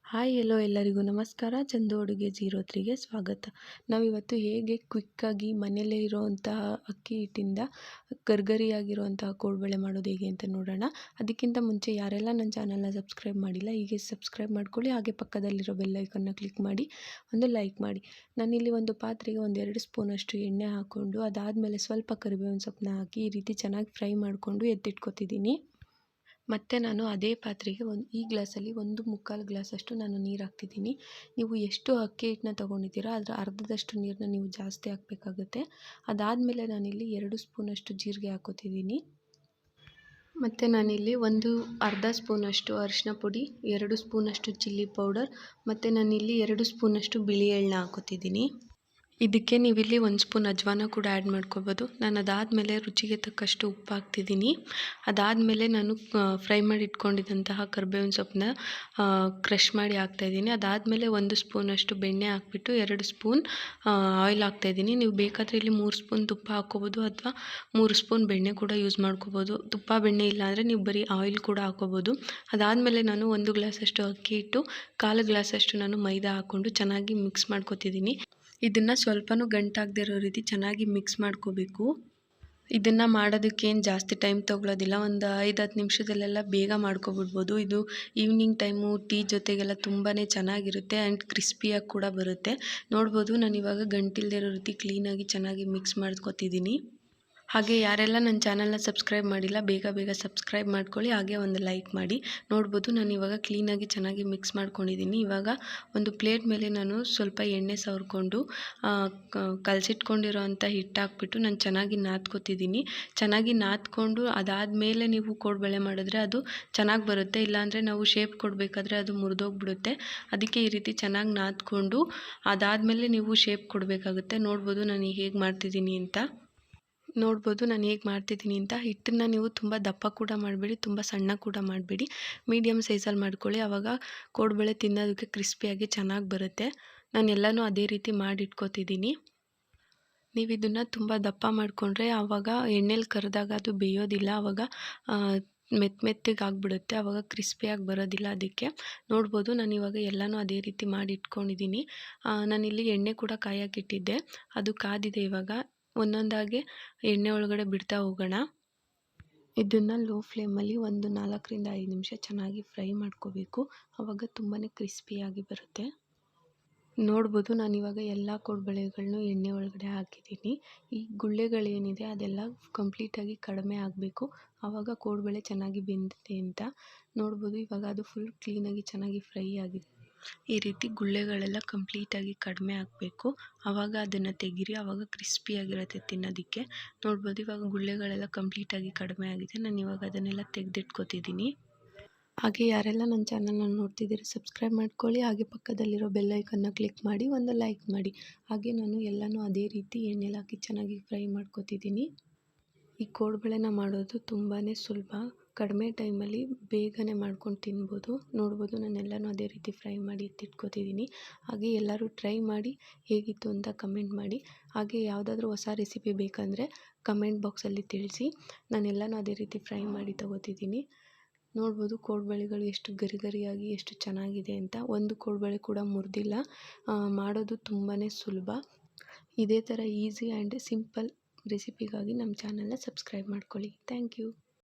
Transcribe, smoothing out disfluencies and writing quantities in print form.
Hi ಎಲ್ಲೋ ಎಲ್ಲರಿಗೂ ನಮಸ್ಕಾರ. ಚಂದು ಅಡುಗೆ 03ಗೆ ಸ್ವಾಗತ. ನಾವಿವತ್ತು ಹೇಗೆ ಕ್ವಿಕ್ಕಾಗಿ ಮನೆಯಲ್ಲೇ ಇರೋವಂತಹ ಅಕ್ಕಿ ಹಿಟ್ಟಿಂದ ಗರ್ಗರಿಯಾಗಿರುವಂತಹ ಕೋಡುಬಳೆ ಮಾಡೋದು ಹೇಗೆ ಅಂತ ನೋಡೋಣ. ಅದಕ್ಕಿಂತ ಮುಂಚೆ ಯಾರೆಲ್ಲ ನನ್ನ ಚಾನಲ್ನ ಸಬ್ಸ್ಕ್ರೈಬ್ ಮಾಡಿಲ್ಲ ಹೀಗೆ ಸಬ್ಸ್ಕ್ರೈಬ್ ಮಾಡ್ಕೊಳ್ಳಿ. ಹಾಗೆ ಪಕ್ಕದಲ್ಲಿರೋ ಬೆಲ್ ಐಕನ್ನ ಕ್ಲಿಕ್ ಮಾಡಿ ಒಂದು ಲೈಕ್ ಮಾಡಿ. ನಾನಿಲ್ಲಿ ಒಂದು ಪಾತ್ರೆಗೆ 2 ಸ್ಪೂನಷ್ಟು ಎಣ್ಣೆ ಹಾಕ್ಕೊಂಡು ಅದಾದಮೇಲೆ ಸ್ವಲ್ಪ ಕರಿಬೇವಿನ ಸೊಪ್ಪನ್ನ ಹಾಕಿ ಈ ರೀತಿ ಚೆನ್ನಾಗಿ ಫ್ರೈ ಮಾಡಿಕೊಂಡು ಎತ್ತಿಟ್ಕೊತಿದ್ದೀನಿ. ಮತ್ತು ನಾನು ಅದೇ ಪಾತ್ರೆಗೆ ಈ ಗ್ಲಾಸಲ್ಲಿ 1/4 ಗ್ಲಾಸಷ್ಟು ನಾನು ನೀರು ಹಾಕ್ತಿದ್ದೀನಿ. ನೀವು ಎಷ್ಟು ಅಕ್ಕಿ ಹಿಟ್ಟನ್ನ ತೊಗೊಂಡಿದ್ದೀರಾ ಅದರ ಅರ್ಧದಷ್ಟು ನೀರನ್ನ ನೀವು ಜಾಸ್ತಿ ಹಾಕಬೇಕಾಗುತ್ತೆ. ಅದಾದಮೇಲೆ ನಾನಿಲ್ಲಿ 2 ಸ್ಪೂನಷ್ಟು ಜೀರಿಗೆ ಹಾಕೋತಿದ್ದೀನಿ. ಮತ್ತು ನಾನಿಲ್ಲಿ ಅರ್ಧ ಸ್ಪೂನಷ್ಟು ಅರಿಶಿನ ಪುಡಿ, 2 ಸ್ಪೂನಷ್ಟು ಚಿಲ್ಲಿ ಪೌಡರ್ ಮತ್ತು ನಾನಿಲ್ಲಿ 2 ಸ್ಪೂನಷ್ಟು ಬಿಳಿ ಎಳ್ಳನ್ನ ಹಾಕೋತಿದ್ದೀನಿ. ಇದಕ್ಕೆ ನೀವಿಲ್ಲಿ 1 ಸ್ಪೂನ್ ಅಜ್ವಾನ ಕೂಡ ಆ್ಯಡ್ ಮಾಡ್ಕೋಬೋದು. ನಾನು ಅದಾದಮೇಲೆ ರುಚಿಗೆ ತಕ್ಕಷ್ಟು ಉಪ್ಪು ಹಾಕ್ತಿದ್ದೀನಿ. ಅದಾದಮೇಲೆ ನಾನು ಫ್ರೈ ಮಾಡಿ ಇಟ್ಕೊಂಡಿದ್ದಂತಹ ಕರಿಬೇವಿನ ಸೊಪ್ಪನ್ನ ಕ್ರಷ್ ಮಾಡಿ ಹಾಕ್ತಾಯಿದ್ದೀನಿ. ಅದಾದಮೇಲೆ 1 ಸ್ಪೂನಷ್ಟು ಬೆಣ್ಣೆ ಹಾಕ್ಬಿಟ್ಟು 2 ಸ್ಪೂನ್ ಆಯಿಲ್ ಹಾಕ್ತಾಯಿದ್ದೀನಿ. ನೀವು ಬೇಕಾದರೆ ಇಲ್ಲಿ 3 ಸ್ಪೂನ್ ತುಪ್ಪ ಹಾಕ್ಕೋಬೋದು ಅಥವಾ 3 ಸ್ಪೂನ್ ಬೆಣ್ಣೆ ಕೂಡ ಯೂಸ್ ಮಾಡ್ಕೋಬೋದು. ತುಪ್ಪ ಬೆಣ್ಣೆ ಇಲ್ಲ ಅಂದರೆ ನೀವು ಬರೀ ಆಯಿಲ್ ಕೂಡ ಹಾಕ್ಕೋಬೋದು. ಅದಾದಮೇಲೆ ನಾನು 1 ಗ್ಲಾಸಷ್ಟು ಅಕ್ಕಿ ಹಿಟ್ಟು, 1/4 ಗ್ಲಾಸಷ್ಟು ನಾನು ಮೈದಾ ಹಾಕ್ಕೊಂಡು ಚೆನ್ನಾಗಿ ಮಿಕ್ಸ್ ಮಾಡ್ಕೊತಿದ್ದೀನಿ. ಇದನ್ನು ಸ್ವಲ್ಪನೂ ಗಂಟಾಗದೇ ಇರೋ ರೀತಿ ಚೆನ್ನಾಗಿ ಮಿಕ್ಸ್ ಮಾಡ್ಕೋಬೇಕು. ಇದನ್ನು ಮಾಡೋದಕ್ಕೇನು ಜಾಸ್ತಿ ಟೈಮ್ ತೊಗೊಳ್ಳೋದಿಲ್ಲ. 5-10 ನಿಮಿಷದಲ್ಲೆಲ್ಲ ಬೇಗ ಮಾಡ್ಕೊಬಿಡ್ಬೋದು. ಇದು ಈವ್ನಿಂಗ್ ಟೈಮು ಟೀ ಜೊತೆಗೆಲ್ಲ ತುಂಬಾ ಚೆನ್ನಾಗಿರುತ್ತೆ ಆ್ಯಂಡ್ ಕ್ರಿಸ್ಪಿಯಾಗಿ ಕೂಡ ಬರುತ್ತೆ. ನೋಡ್ಬೋದು ನಾನಿವಾಗ ಗಂಟಿಲ್ಲದೆ ಇರೋ ರೀತಿ ಕ್ಲೀನಾಗಿ ಚೆನ್ನಾಗಿ ಮಿಕ್ಸ್ ಮಾಡ್ಕೊತಿದ್ದೀನಿ. ಹಾಗೆ ಯಾರೆಲ್ಲ ನನ್ನ ಚಾನಲ್ನ ಸಬ್ಸ್ಕ್ರೈಬ್ ಮಾಡಿಲ್ಲ ಬೇಗ ಸಬ್ಸ್ಕ್ರೈಬ್ ಮಾಡ್ಕೊಳ್ಳಿ. ಹಾಗೆ ಒಂದು ಲೈಕ್ ಮಾಡಿ. ನೋಡ್ಬೋದು ನಾನು ಇವಾಗ ಕ್ಲೀನಾಗಿ ಚೆನ್ನಾಗಿ ಮಿಕ್ಸ್ ಮಾಡ್ಕೊಂಡಿದ್ದೀನಿ. ಇವಾಗ ಒಂದು ಪ್ಲೇಟ್ ಮೇಲೆ ನಾನು ಸ್ವಲ್ಪ ಎಣ್ಣೆ ಸವರ್ಕೊಂಡು ಕಲಸಿಟ್ಕೊಂಡಿರೋಂಥ ಹಿಟ್ಟು ಹಾಕ್ಬಿಟ್ಟು ನಾನು ಚೆನ್ನಾಗಿ ನಾದ್ಕೊತಿದ್ದೀನಿ. ಚೆನ್ನಾಗಿ ನಾದ್ಕೊಂಡು ಅದಾದಮೇಲೆ ನೀವು ಕೋಡುಬಳೆ ಮಾಡಿದ್ರೆ ಅದು ಚೆನ್ನಾಗಿ ಬರುತ್ತೆ. ಇಲ್ಲಾಂದರೆ ನಾವು ಶೇಪ್ ಕೊಡಬೇಕಾದ್ರೆ ಅದು ಮುರಿದೋಗ್ಬಿಡುತ್ತೆ. ಅದಕ್ಕೆ ಈ ರೀತಿ ಚೆನ್ನಾಗಿ ನಾದ್ಕೊಂಡು ಅದಾದಮೇಲೆ ನೀವು ಶೇಪ್ ಕೊಡಬೇಕಾಗುತ್ತೆ. ನೋಡ್ಬೋದು ನಾನು ಹೇಗೆ ಮಾಡ್ತಿದ್ದೀನಿ ಅಂತ. ಹಿಟ್ಟನ್ನು ನೀವು ತುಂಬ ದಪ್ಪ ಕೂಡ ಮಾಡಬೇಡಿ, ತುಂಬ ಸಣ್ಣ ಕೂಡ ಮಾಡಬೇಡಿ. ಮೀಡಿಯಮ್ ಸೈಜಲ್ಲಿ ಮಾಡ್ಕೊಳ್ಳಿ. ಆವಾಗ ಕೋಡುಬಳೆ ತಿನ್ನೋದಕ್ಕೆ ಕ್ರಿಸ್ಪಿಯಾಗಿ ಚೆನ್ನಾಗಿ ಬರುತ್ತೆ. ನಾನು ಎಲ್ಲನೂ ಅದೇ ರೀತಿ ಮಾಡಿಟ್ಕೊತಿದ್ದೀನಿ. ನೀವು ಇದನ್ನು ತುಂಬ ದಪ್ಪ ಮಾಡಿಕೊಂಡ್ರೆ ಆವಾಗ ಎಣ್ಣೆಲಿ ಕರೆದಾಗ ಅದು ಬೇಯೋದಿಲ್ಲ. ಆವಾಗ ಮೆತ್ತಗೆ ಆಗಿಬಿಡುತ್ತೆ. ಆವಾಗ ಕ್ರಿಸ್ಪಿಯಾಗಿ ಬರೋದಿಲ್ಲ. ಅದಕ್ಕೆ ನೋಡ್ಬೋದು ನಾನಿವಾಗ ಎಲ್ಲನೂ ಅದೇ ರೀತಿ ಮಾಡಿ ಇಟ್ಕೊಂಡಿದ್ದೀನಿ. ನಾನಿಲ್ಲಿ ಎಣ್ಣೆ ಕೂಡ ಕಾಯಕ್ಕಿಟ್ಟಿದ್ದೆ, ಅದು ಕಾದಿದೆ. ಇವಾಗ ಒಂದೊಂದಾಗಿ ಎಣ್ಣೆ ಒಳಗಡೆ ಬಿಡ್ತಾ ಹೋಗೋಣ. ಇದನ್ನು ಲೋ ಫ್ಲೇಮಲ್ಲಿ 4-5 ನಿಮಿಷ ಚೆನ್ನಾಗಿ ಫ್ರೈ ಮಾಡ್ಕೋಬೇಕು. ಆವಾಗ ತುಂಬಾ ಕ್ರಿಸ್ಪಿಯಾಗಿ ಬರುತ್ತೆ. ನೋಡ್ಬೋದು ನಾನಿವಾಗ ಎಲ್ಲ ಕೋಡುಬಳೆಗಳನ್ನೂ ಎಣ್ಣೆ ಒಳಗಡೆ ಹಾಕಿದ್ದೀನಿ. ಈ ಗುಳ್ಳೆಗಳೇನಿದೆ ಅದೆಲ್ಲ ಕಂಪ್ಲೀಟಾಗಿ ಕಡಿಮೆ ಆಗಬೇಕು. ಆವಾಗ ಕೋಡುಬಳೆ ಚೆನ್ನಾಗಿ ಬೆಂದಿದೆ ಅಂತ. ನೋಡ್ಬೋದು ಇವಾಗ ಅದು ಫುಲ್ ಕ್ಲೀನಾಗಿ ಚೆನ್ನಾಗಿ ಫ್ರೈ ಆಗಿದೆ. ಈ ರೀತಿ ಗುಳ್ಳೆಗಳೆಲ್ಲ ಕಂಪ್ಲೀಟಾಗಿ ಕಡಿಮೆ ಆಗಬೇಕು. ಆವಾಗ ಅದನ್ನು ತೆಗೀರಿ. ಆವಾಗ ಕ್ರಿಸ್ಪಿಯಾಗಿರುತ್ತೆ ತಿನ್ನೋದಕ್ಕೆ. ನೋಡ್ಬೋದು ಇವಾಗ ಗುಳ್ಳೆಗಳೆಲ್ಲ ಕಂಪ್ಲೀಟಾಗಿ ಕಡಿಮೆ ಆಗಿದೆ. ನಾನು ಇವಾಗ ಅದನ್ನೆಲ್ಲ ತೆಗೆದಿಟ್ಕೊತಿದ್ದೀನಿ. ಹಾಗೆ ಯಾರೆಲ್ಲ ನನ್ನ ಚಾನಲ್ನ ನೋಡ್ತಿದ್ದೀರಿ ಸಬ್ಸ್ಕ್ರೈಬ್ ಮಾಡ್ಕೊಳ್ಳಿ. ಹಾಗೆ ಪಕ್ಕದಲ್ಲಿರೋ ಬೆಲ್ ಐಕನ್ನ ಕ್ಲಿಕ್ ಮಾಡಿ ಒಂದು ಲೈಕ್ ಮಾಡಿ. ಹಾಗೆ ನಾನು ಎಲ್ಲನೂ ಅದೇ ರೀತಿ ಎಣ್ಣೆಲಿ ಹಾಕಿ ಚೆನ್ನಾಗಿ ಫ್ರೈ ಮಾಡ್ಕೊತಿದ್ದೀನಿ. ಈ ಕೋಡುಬಳೆನ ಮಾಡೋದು ತುಂಬಾ ಸುಲಭ. ಕಡಿಮೆ ಟೈಮಲ್ಲಿ ಬೇಗನೆ ಮಾಡ್ಕೊಂಡು ತಿನ್ಬೋದು. ನೋಡ್ಬೋದು ನಾನೆಲ್ಲನೂ ಅದೇ ರೀತಿ ಫ್ರೈ ಮಾಡಿ ಎತ್ತಿಟ್ಕೊತಿದ್ದೀನಿ. ಹಾಗೆ ಎಲ್ಲರೂ ಟ್ರೈ ಮಾಡಿ ಹೇಗಿತ್ತು ಅಂತ ಕಮೆಂಟ್ ಮಾಡಿ. ಹಾಗೆ ಯಾವುದಾದ್ರೂ ಹೊಸ ರೆಸಿಪಿ ಬೇಕಂದರೆ ಕಮೆಂಟ್ ಬಾಕ್ಸಲ್ಲಿ ತಿಳಿಸಿ. ನಾನೆಲ್ಲನೂ ಅದೇ ರೀತಿ ಫ್ರೈ ಮಾಡಿ ತೊಗೋತಿದ್ದೀನಿ. ನೋಡ್ಬೋದು ಕೋಡುಬಳೆಗಳು ಎಷ್ಟು ಗರಿಗರಿಯಾಗಿ ಎಷ್ಟು ಚೆನ್ನಾಗಿದೆ ಅಂತ. ಒಂದು ಕೋಡುಬಳೆ ಕೂಡ ಮುರಿದಿಲ್ಲ. ಮಾಡೋದು ತುಂಬಾ ಸುಲಭ. ಇದೇ ಥರ ಈಸಿ ಆ್ಯಂಡ್ ಸಿಂಪಲ್ ರೆಸಿಪಿಗಾಗಿ ನಮ್ಮ ಚಾನಲ್ನ ಸಬ್ಸ್ಕ್ರೈಬ್ ಮಾಡ್ಕೊಳ್ಳಿ. Thank you.